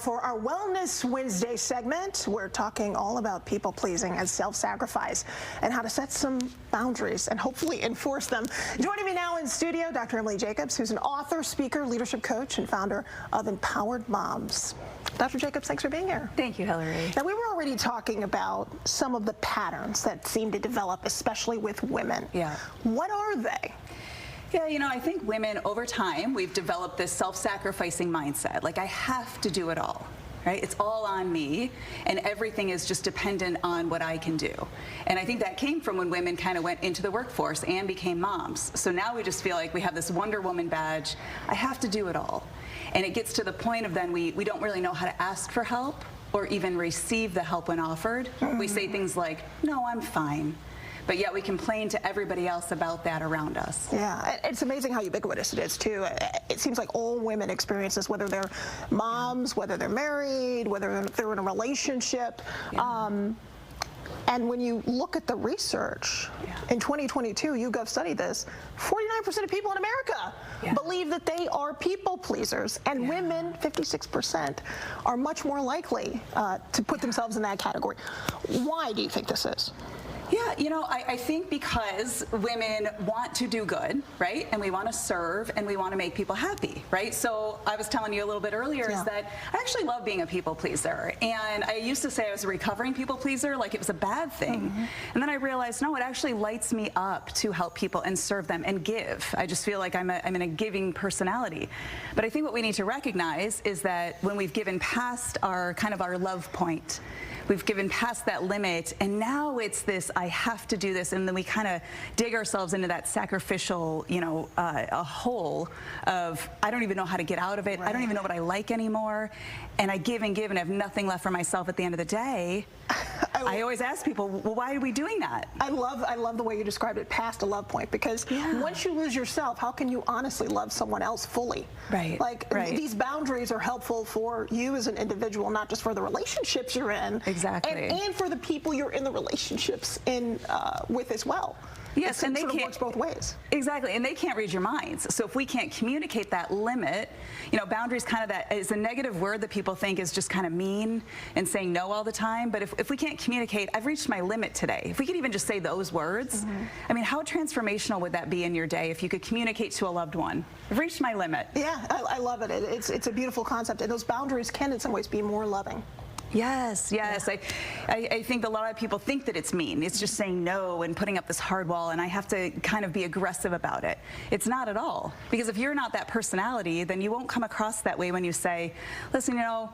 for our Wellness Wednesday segment, we're talking all about people pleasing and self-sacrifice and how to set some boundaries and hopefully enforce them. Joining me now in studio, Dr. Emily Jacobs, who's an author, speaker, leadership coach, and founder of Empowered Moms. Dr. Jacobs, thanks for being here. Thank you, Hillary. Now, we were already talking about some of the patterns that seem to develop, especially with women. Yeah. What are they? Yeah, you know, I think women, over time, we've developed this self-sacrificing mindset. Like, I have to do it all, right? It's all on me, and everything is just dependent on what I can do. And I think that came from when women kind of went into the workforce and became moms. So now we just feel like we have this Wonder Woman badge. I have to do it all. And it gets to the point of then we don't really know how to ask for help or even receive the help when offered. We say things like, no, I'm fine. But yet we complain to everybody else about that around us. Yeah, it's amazing how ubiquitous it is, too. It seems like all women experience this, whether they're moms, whether they're married, whether they're in a relationship. Yeah. And when you look at the research, in 2022, YouGov studied this, 49% of people in America believe that they are people pleasers, and women, 56%, are much more likely to put themselves in that category. Why do you think this is? Yeah, you know, I think because women want to do good, right? And we want to serve and we want to make people happy, right? So I was telling you a little bit earlier is that I actually love being a people pleaser. And I used to say I was a recovering people pleaser, like it was a bad thing. And then I realized, no, it actually lights me up to help people and serve them and give. I just feel like I'm in a giving personality. But I think what we need to recognize is that when we've given past our kind of our love point, we've given past that limit, and now it's this, I have to do this, and then we kind of dig ourselves into that sacrificial, you know, a hole of, I don't even know how to get out of it, I don't even know what I like anymore, and I give and give and have nothing left for myself at the end of the day. I always ask people, well, why are we doing that? I love the way you described it, past a love point, because once you lose yourself, how can you honestly love someone else fully? Right. Like, these boundaries are helpful for you as an individual, not just for the relationships you're in. Exactly. And for the people you're in the relationships with as well. Yes, and they sort of can't, works both ways. Exactly, and they can't read your minds. So if we can't communicate that limit, you know, boundaries kind of that is a negative word that people think is just kind of mean and saying no all the time. But if we can't communicate, I've reached my limit today. If we could even just say those words, I mean, how transformational would that be in your day if you could communicate to a loved one? I've reached my limit. Yeah, I love it. It's a beautiful concept, and those boundaries can in some ways be more loving. Yes, yes. Yeah. I think a lot of people think that it's mean. It's just saying no and putting up this hard wall, and I have to kind of be aggressive about it. It's not at all. Because if you're not that personality, then you won't come across that way when you say, listen, you know,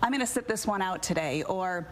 I'm going to sit this one out today, or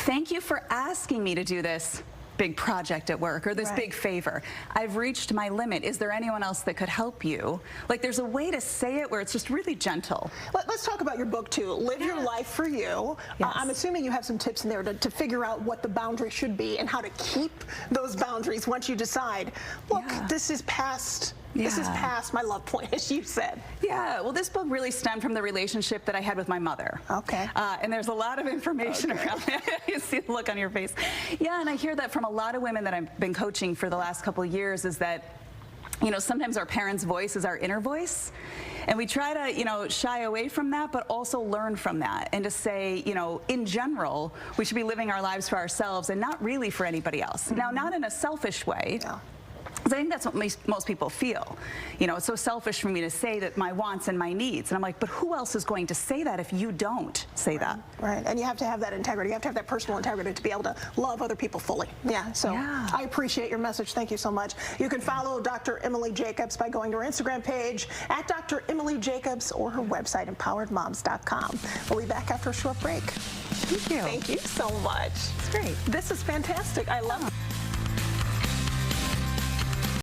thank you for asking me to do this big project at work, or this big favor. I've reached my limit. Is there anyone else that could help you? Like, there's a way to say it where it's just really gentle. Let's talk about your book, too. Live Your Life for You. Yes. I'm assuming you have some tips in there to figure out what the boundary should be and how to keep those boundaries once you decide, look, this is past. This is past my love point, as you said. Yeah, well, this book really stemmed from the relationship that I had with my mother. Okay. And there's a lot of information around that. You see the look on your face. Yeah, and I hear that from a lot of women that I've been coaching for the last couple of years is that, you know, sometimes our parents' voice is our inner voice. And we try to, you know, shy away from that, but also learn from that. And to say, you know, in general, we should be living our lives for ourselves and not really for anybody else. Now, not in a selfish way. Because I think that's what most people feel. You know, it's so selfish for me to say that my wants and my needs. And I'm like, but who else is going to say that if you don't say that? Right, and you have to have that integrity. You have to have that personal integrity to be able to love other people fully. Yeah, so I appreciate your message. Thank you so much. You can follow Dr. Emily Jacobs by going to her Instagram page at Dr. Emily Jacobs or her website, empoweredmoms.com. We'll be back after a short break. Thank you. Thank you so much. It's great. This is fantastic. I love it.